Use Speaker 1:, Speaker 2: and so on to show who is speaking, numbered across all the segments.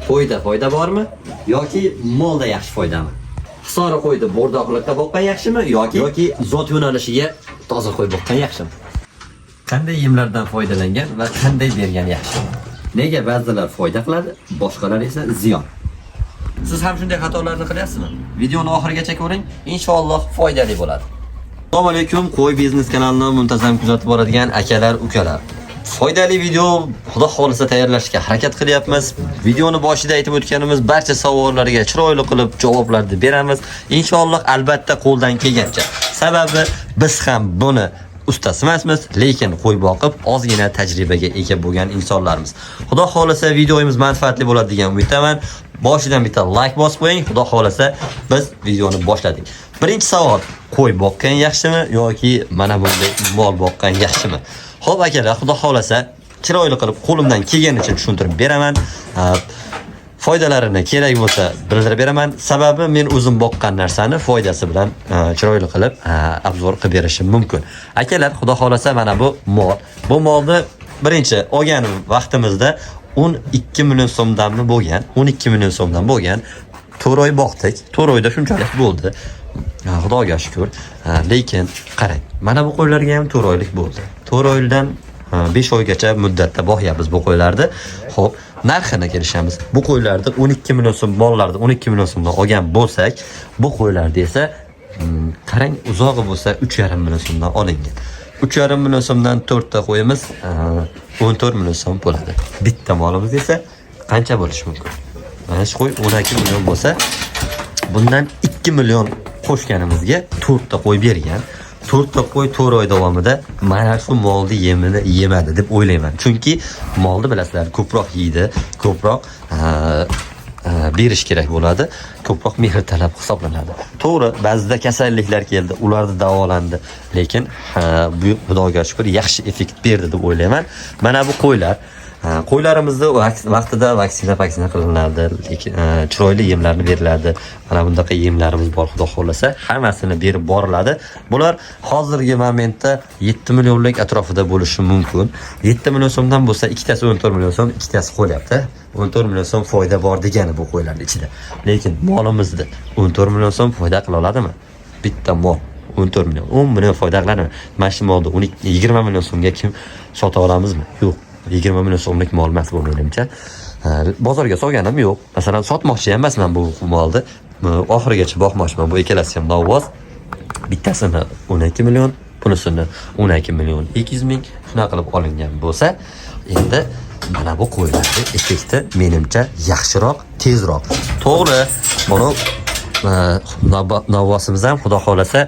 Speaker 1: qo'yda foyda bormi yoki molda yaxshi foydami? Hisori qo'yda bo'rdoqlikda boqqan yaxshimi yoki zot yo'nalishiga toza qo'y boqqan yaxshimi? Qanday yemlardan foydalangan va qanday bergan yaxshi? Nega ba'zilar foyda qiladi, boshqalar esa ziyon? Siz ham shunday xatolarni qilyapsizmi? Videoni oxirigacha ko'ring, inshaalloh foydali bo'ladi. Assalomu alaykum, Qo'y biznes kanalini muntazam kuzatib boradigan akalar, ukalar. Foydali video xudo xolisa tayyorlashga harakat qilyapmiz. Videoni boshida aytib o'tganimiz barcha savollarga chiroyli qilib javoblarni beramiz. Inshaalloh albatta qo'ldan kelgancha. Sababi biz ham buni ustasi emasmiz, lekin qo'y boqib ozgina tajribaga ega bo'lgan insonlarmiz. Xudo xolisa videomiz manfaatli bo'ladi degan umiddaman. Boshidan bitta like bosib qo'ying. Xudo xolisa biz videoni boshladik. Birinchi savol: qo'y boqqan yaxshimi yoki mana bunday mol boqqan yaxshimi? Xo'p akalar, xudo xolasa chiroyli qilib qo'limdan kelganicha tushuntirib beraman. Foydalarini kerak bo'lsa bildirib beraman. Sababi men o'zim boqqan narsani foydasi bilan chiroyli qilib obzor qilib berishim mumkin. Akalar, xudo xolasa mana bu mol. Bu molni birinchi olgan vaqtimizda 12 million so'mdanmi bo'lgan? 12 million so'mdan bo'lgan. 4 oy boqdik. 4 oyda shunchalik bo'ldi. Xudoga shukr. Lekin qarang, mana bu qo'ylarga ham 4 oylik bo'ldi. 4 oydan 5 oygacha muddatda boqyapmiz bu qo'ylarni. Xo'p, narxini kelishamiz. Bu qo'ylarni 12 million so'm, mollarni 12 million so'mdan olgan bo'lsak, bu qo'ylarni esa qarang, uzog'i bo'lsa 3,5 million so'mdan olingan. 3,5 million so'mdan 4 ta qo'yimiz 14 million so'm bo'ladi. Bitta molimiz esa qancha bo'lishi mumkin? Mana shu qo'y 12 million bo'lsa, bundan 2 million qo'shganimizga 4 ta qo'y bergan. 4 ta qo'y 4 oy davomida mana shu molni yemini yemadi deb o'ylayman. Chunki molni bilasizlar, ko'proq yeydi, ko'proq berish kerak bo'ladi, ko'proq mehr talab hisoblanadi. To'g'ri, ba'zida kasalliklar keldi, ularni davolandi, lekin bu Xudoga shukr yaxshi effekt berdi deb o'ylayman. Mana bu qo'ylar qo'ylarimizni vaqtida vaksina qilinadi, lekin chiroyli yemlarni beriladi. Mana bunday yemlarimiz bor, xudo xolasa hammasini berib boriladi. Bular hozirgi momentda 7 millionlik atrofida bo'lishi mumkin. 7 million so'mdan bo'lsa, ikkitasi 14 million so'm, ikkitasi qo'lyapti. 14 million so'm foyda bor degani bu qo'ylar ichida. Lekin molimizni 14 million so'm foyda qila oladimi? Bitta mol 14 million, 10 million foyda qiladimi? Mana shu molni 20 million so'mga kim sota olamizmi? Yo'q. 20 million so'mlik mol emas bu menimcha. Bozorga solganim yo'q. Masalan, sotmoqchi emasman bu molni. Oxirigacha boqmoqchiman. Bu ikkalasi ham novvoz. Bittasini 12 million, bunisini 12 million 200 ming shuna qilib olingan bo'lsa, endi mana bu qo'ylarning effekti menimcha yaxshiroq, tezroq. To'g'ri, buni novvosimiz ham xudo xolasa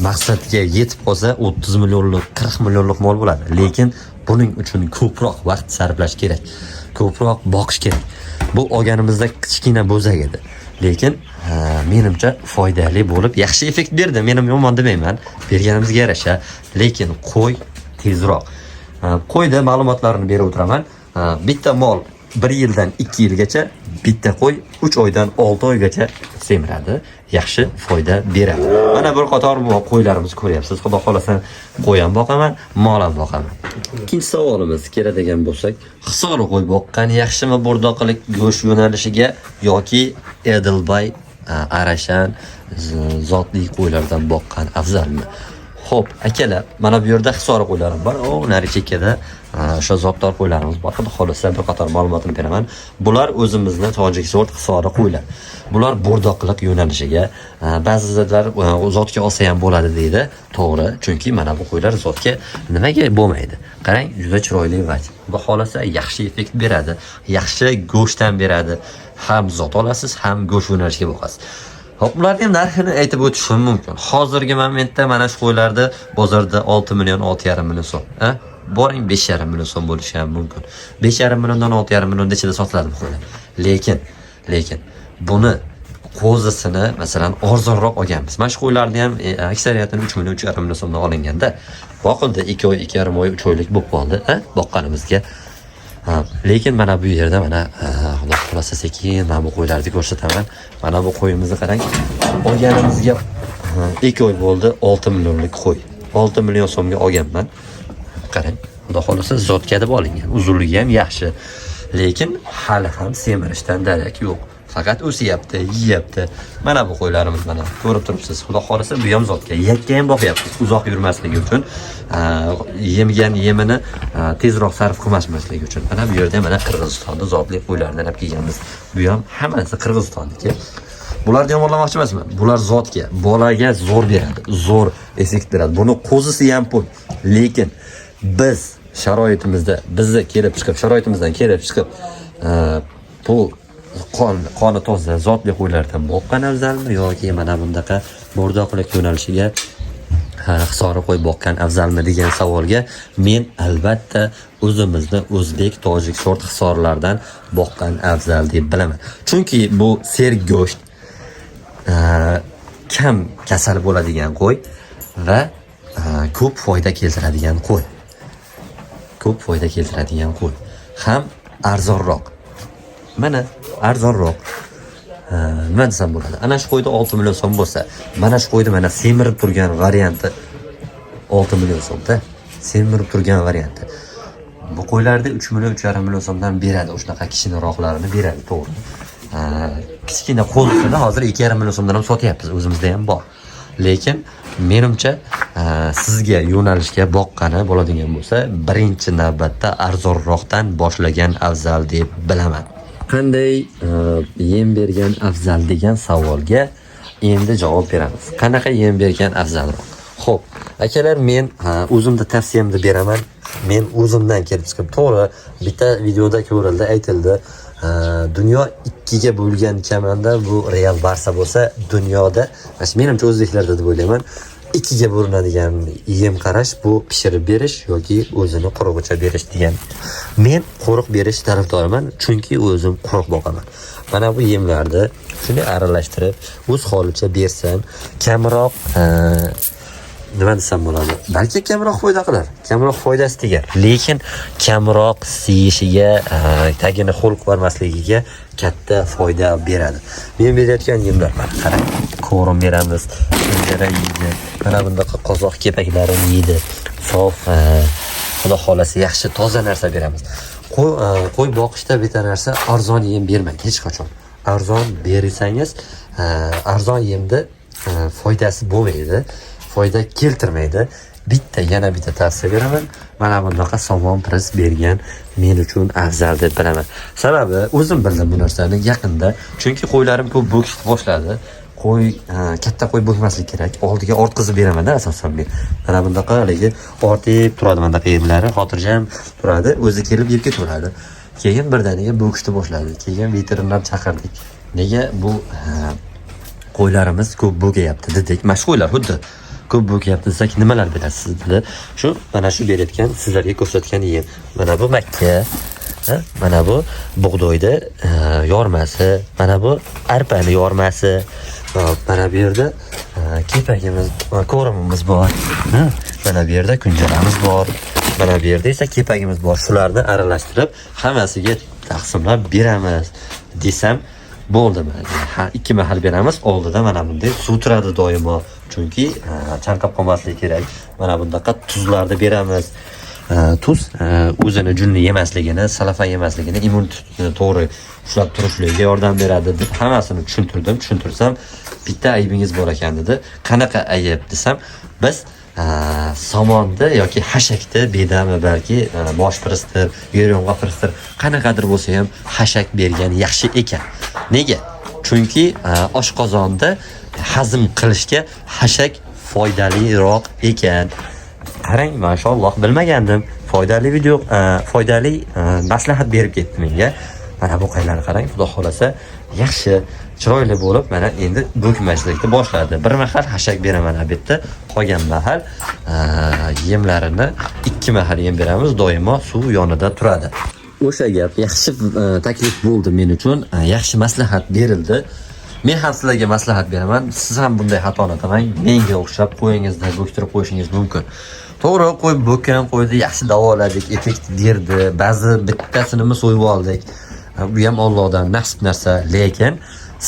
Speaker 1: maqsadga yetib qolsa 30 millionlik, 40 millionlik mol bo'ladi. Lekin buning uchun ko'proq vaqt sarflash kerak. Ko'proq boqish kerak. Bu olganimizda kichkina bo'zak edi. Lekin menimcha foydali bo'lib, yaxshi effekt berdi. Men ham yomon demayman. Berganimizga yarasha, lekin qo'y tezroq. Qo'yda ma'lumotlarni berib o'tiraman. Bitta mol 1 yildan 2 yilgacha, bitta qo'y 3 oydan 6 oygacha semiradi, yaxshi foyda beradi. Mana bir qator qo'ylarimiz ko'ryapsiz. Xudo xolasa qo'y ham boqaman, mol ham boqaman. Ikkinchi savolimiz keladigan bo'lsak, hisori qo'y boqqan yaxshimi bo'rdoqlik go'sht yo'nalishiga yoki Edelbay, Arashan, zotli qo'ylardan boqqan afzalmi? Xo'p, akalar, mana bu yerda hisori qo'ylarim bor. Nari chekkada o'sha zotdor qo'ylarimiz bor. Xudo xolasa bir qator ma'lumotni beraman. Bular o'zimizning tojik sort hisori qo'ylar. Bular bo'rdoqlik yo'nalishiga, ba'zilar zotga olsa ham bo'ladi deydi. To'g'ri, chunki mana bu qo'ylar zotga nimaga bo'lmaydi? Qarang, juda chiroyli vaj. Xudo xolasa yaxshi effekt beradi, yaxshi go'shtdan beradi. Ham zot olasiz, ham go'sht yo'nalishiga boqasiz. Hop, ularning narxini aytib o'tishim mumkin. Hozirgi momentda mana shu qo'ylarda bozorda 6 million, 6,5 million so'm. Boring 5,5 million so'm bo'lishi ham mumkin. 5,5 milliondan 6,5 million ichida sotiladi bu qo'ylar. Lekin buni qo'zisini masalan arzonroq olganmiz. Mana shu qo'ylarni ham aksariyatini 3 million, 3,5 million so'mdan olinganda, boqildi 2 oy, 2,5 oy, 3 oylik bo'lib qoldi, boqqanimizga. Lekin mana bu yerda mana Xudo xolasa sekin mana bu qo'ylarni ko'rsataman. Mana bu qo'yimizni qarang. Olganimizga 2 oy bo'ldi, 6 millionlik qo'y. 6 million so'mga olganman. Qarang, Xudo xolasa zotga deb olingan. Uzunligi ham yaxshi. lekin hali ham semirishdan darak yo'q. Faqat o'syapti, yeyapti. Mana bu qo'ylarimiz mana ko'rib turibsiz. Xudo xolasa bu ham zotga yakka ham boqyapmiz. Uzoq yurmasligi uchun, yemgan yemini tezroq sarf qilmasligi uchun. Mana bu yerda mana Qirg'izistonda zotli qo'ylardan olib kelganmiz. Bu ham hammasi Qirg'izistonniki. Bularni yomonlamoqchi emasman. Bular zotga, bolaga zo'r beradi, zo'r effekt beradi. Buni qo'zisi ham pul. Lekin biz sharoitimizda, bizni sharoitimizdan kelib chiqib, bu qoni toza zotli qo'ylardan boqqan afzalmi yoki mana bundaqa bo'rdoqlik yo'nalishiga hisori qo'y boqqan afzalmi degan savolga men albatta o'zimizni o'zbek, tojik sort hisorlardan boqqan afzal deb bilaman. Chunki bu sergo'sht, kam kasal bo'ladigan qo'y va ko'p foyda keltiradigan qo'y. Ko'p foyda keltiradigan qo'y. Ham arzonroq. Mana arzonroq. Nima desam bo'ladi? Ana shu qo'yda 6 million so'm bo'lsa, mana shu qo'yda mana semirib turgan varianti 6 million so'mda. Semirib turgan varianti. Bu qo'ylarda 3 million, 3,5 million so'mdan beradi. O'shanaqa kichikroqlarini beradi, to'g'ri. Kichkina qo'lsini hozir 2,5 million so'mdan ham sotyapmiz, o'zimizda ham bor. Lekin menimcha sizga yo'nalishga boqqani bo'ladigan bo'lsa, birinchi navbatda arzonroqdan boshlagan afzal deb bilaman. Qanday yem bergan afzal degan savolga endi javob beramiz. Qanaqa yem bergan afzalroq? Xo'p, akalar, men o'zimda tavsiyamni beraman. Men o'zimdan kelib chiqib, to'g'ri, bitta videoda ko'rildi, aytildi. Dunyo ikkiga bo'lgan kamanda bu Real Barsa bo'lsa, dunyoda, menimcha o'zbeklarda deb o'ylayman, ikkiga bo'linadigan yem qarash bu pishirib berish yoki o'zini quruqcha berish degan. Men quruq berish tarafdoriman, chunki o'zim quruq boqaman. Mana bu yemlarni shunday aralashtirib, o'z holicha bersam, kamroq nima desam bo'ladi? Balki kamroq foyda qilar, kamroq foydasi tegar. Lekin kamroq siyishiga, tagini ho'l qilmasligiga katta foyda beradi. Men berayotgan yemlar mana qarang, ko'rim beramiz, shunjara yeydi. Mana bundaqa qozoq kepaklarini yeydi. Sof, xudo xolasa yaxshi toza narsa beramiz. Qo'y boqishda bitta narsa, arzon yem bermang hech qachon. Arzon bersangiz, arzon yemda foydasi bo'lmaydi. Foyda keltirmaydi. Yana bitta tavsiya beraman. Mana bunaqa somon pris bergan men uchun afzal deb bilaman. Sababi o'zim bildim bu narsani yaqinda. Chunki qo'ylarim ko'p bo'kishni boshladi. Katta qo'y bo'lmaslik kerak. Oldiga ortqizib beraman-da asosan men. Mana bunaqa haligi ortib turadi, mana bunaqa yemlari xotirjam turadi, o'zi kelib yeb ketaveradi. Keyin birdaniga bo'kishni boshladi. Keyin veterinar chaqirdik. Nega bu qo'ylarimiz ko'p bo'gayapti dedik. Mana shu qo'ylar xuddi ko'p bo'gayapti desak nimalar berasiz dedi. Shu mana shu berayotgan sizlarga ko'rsatgan yem. Mana bu makka, mana bu bug'doyda yormasi, mana bu arpani yormasi. Mana bu yerda kepagimiz, ko'rimimiz bor. Mana bu yerda kunjaramiz bor. Mana bu yerda esa kepagimiz bor. Shularni aralashtirib hammasiga taqsimlab beramiz desam bo'ldimi? Ikki mahal beramiz. Oldida mana bunday suv turadi doimo. Chunki chanqab qolmasligi kerak. Mana bundaqa tuzlarni beramiz. Tuz o'zini junni yemasligini, salafan yemasligini, immunitetni to'g'ri ushlab turishligiga yordam beradi deb hammasini tushuntirsam, bitta aybingiz bor ekan dedi. Qanaqa ayb desam, biz somonni yoki hashakni bedami balki bosh piristir, yo'rg'a piristir, qanaqadir bo'lsa ham hashak bergan yaxshi ekan. Nega? Chunki oshqozonda hazm qilishga hashak foydaliroq ekan. Qarang, mashalloh, bilmagandim. Foydali maslahat berib ketdi menga. Mana bu qo'ylarni qarang, xudo xolasa yaxshi, chiroyli bo'lib, mana endi bo'kmashlikni boshladi. Bir mahal hashak beraman albatta, qolgan mahal yemlarini 2 mahal yem beramiz, doimo suv yonida turadi. O'sha gap yaxshi taklif bo'ldi men uchun, yaxshi maslahat berildi. Men ham sizlarga maslahat beraman. Siz ham bunday xatoni qilmang. Menga o'xshab qo'yingizda bo'ktirib qo'yishingiz mumkin. To'g'ri, qo'y bo'kkan qo'yni yaxshi davoladik, effekt berdi. Ba'zi bittasini so'yib oldik. Bu ham Allohdan nasib narsa, lekin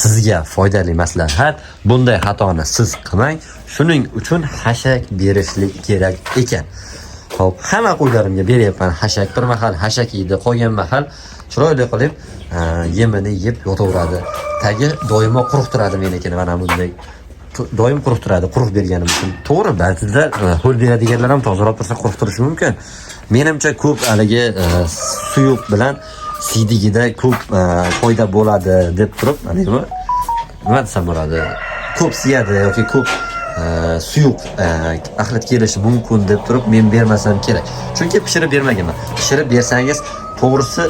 Speaker 1: sizga foydali maslahat. Bunday xatoni siz qilmang. Shuning uchun hashak berishlik kerak ekan. Xo'p, hamma qo'ylarimga beryapman hashak. Bir mahal hashak yeydi, qolgan mahal chiroyli qilib yemini yeb yotaveradi. Tagi doimo quruq turadi menikini mana bunday. Doim quruq turadi, quruq berganim uchun. To'g'ri, ba'zida ho'l beradiganlar ham tozalab tursa quruq turishi mumkin. Menimcha ko'p haligi suyuq bilan siydigida ko'p foyda bo'ladi deb turib, nima desam bo'ladi? Ko'p siyadi yoki ko'p suyuq axlat kelishi mumkin deb turib men bermasam kerak. Chunki pishirib bermaganman. Pishirib bersangiz, to'g'risi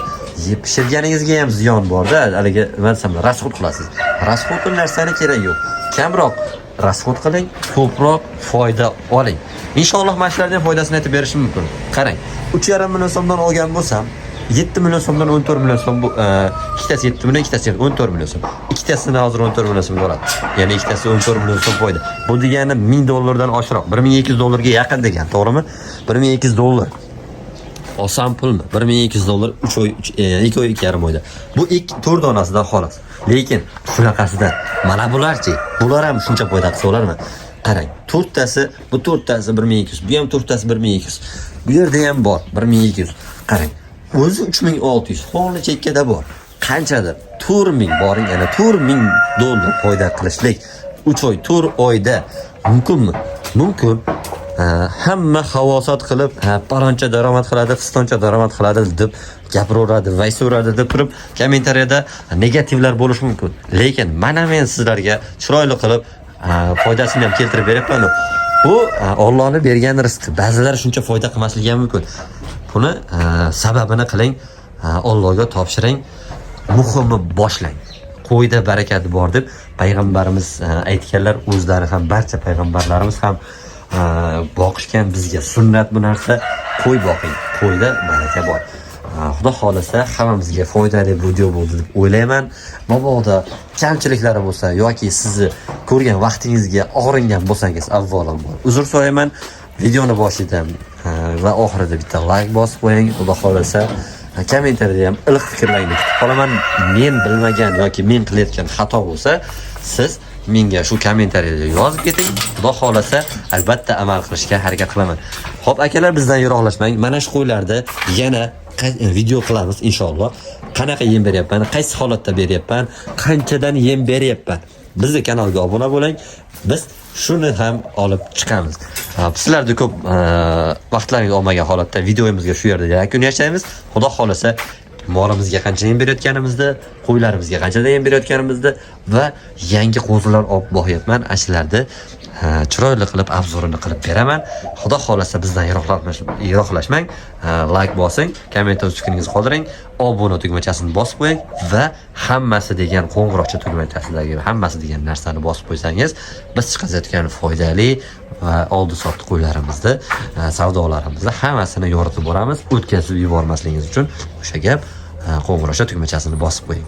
Speaker 1: pishirganingizga ham ziyon bor-da. Haligi nima desam, rasxod qilasiz. Rasxod narsani kerak yo'q. Kamroq rasxod qiling, ko'proq foyda oling. Inshaalloh mana shulardan foydasini aytib berishim mumkin. Qarang, 3,5 million so'mdan olgan bo'lsam, 7 million so'mdan 14 million so'm bu ikkitasi 7 million, ikkitasi 14 million so'm. Ikkitasini hozir 14 million so'm bo'ladi. Ya'ni ikkitasi 14 million so'm foyda. Bu degani 1000 dollardan oshiqroq, 1200 dollarga yaqin degan, to'g'rimi? 1200 dollar. Oson pulmi? 1200 dollar 3 oy, 2 oy 2,5 oyda. Bu 4 donasidan xolos. Lekin shunaqasidan mana bularchi, bular ham shuncha foyda qilsa bo'ladimi? Qarang, 4tasi, bu 4tasi 1200, bu ham 4tasi 1200. Bu yerda ham bor 1200. Qarang, o'zi 3600, hovli chekkada bor. Qanchadir? 4000 boring, yana 4000 dollar foyda qilishlik 3 oy, 4 oyda mumkinmi? Mumkin. Hamma havosat qilib, paloncha daromad qiladi, fistoncha daromad qiladi deb gapiraveradi, vaysaveradi deb turib, kommentariyada negativlar bo'lishi mumkin. Lekin mana men sizlarga chiroyli qilib foydasini ham keltirib beryapman. Bu Allohning bergan rizqi. Ba'zilar shuncha foyda qilmasligi ham mumkin. Buni sababini qiling, Allohga topshiring, muhimi boshlang. Qo'yda barakat bor deb payg'ambarimiz aytganlar, o'zlari ham barcha payg'ambarlarimiz ham boqishgan bizga sunnat bu narsa. Qo'y boqing, qo'yda baraka bor. Xudo xolasa hammamizga foydali video bo'ldi deb o'ylayman. Mabodo kamchiliklari bo'lsa yoki sizni ko'rgan vaqtingizga og'ringan bo'lsangiz, avvalambor uzr so'rayman. Videoni boshidan va oxirida bitta like bosib qo'ying. Xudo xolasa kommentariyada ham iliq fikrlaringizni kutib qolaman. Men bilmagan yoki men qilayotgan xato bo'lsa, siz menga shu kommentariyada yozib keting. Xudo xolasa albatta amal qilishga harakat qilaman. Xo'p, akalar, bizdan yiroqlashmang. Mana shu qo'ylarda yana video qilamiz inshaalloh. Qanaqa yem beryapman, qaysi holatda beryapman, qanchadan yem beryapman. Bizning kanalga obuna bo'ling. Biz shuni ham olib chiqamiz. Sizlarda ko'p vaqtlaringiz olmagan holatda videomizga shu yerda yakun yashaymiz. Xudo xolasa molimizga qancha yem berayotganimizni, qo'ylarimizga qanchadan yem berayotganimizni va yangi qo'zilar olib boryapman. Ashlarni chiroyli qilib obzorini qilib beraman. Xudo xolasa bizdan yiroqlashmang. Like bosing, komment fikringizni qoldiring, obuna tugmachasini bosib qo'ying va hammasi degan qo'ng'iroqcha tugmachasidagi hammasi degan narsani bosib qo'ysangiz, biz chiqazayotgan foydali va oldi-sotdi qo'ylarimizni, savdolarimizni hammasini yoritib boramiz. O'tkazib yubormasligingiz uchun o'sha gap qo'ng'iroqcha tugmachasini bosib qo'ying.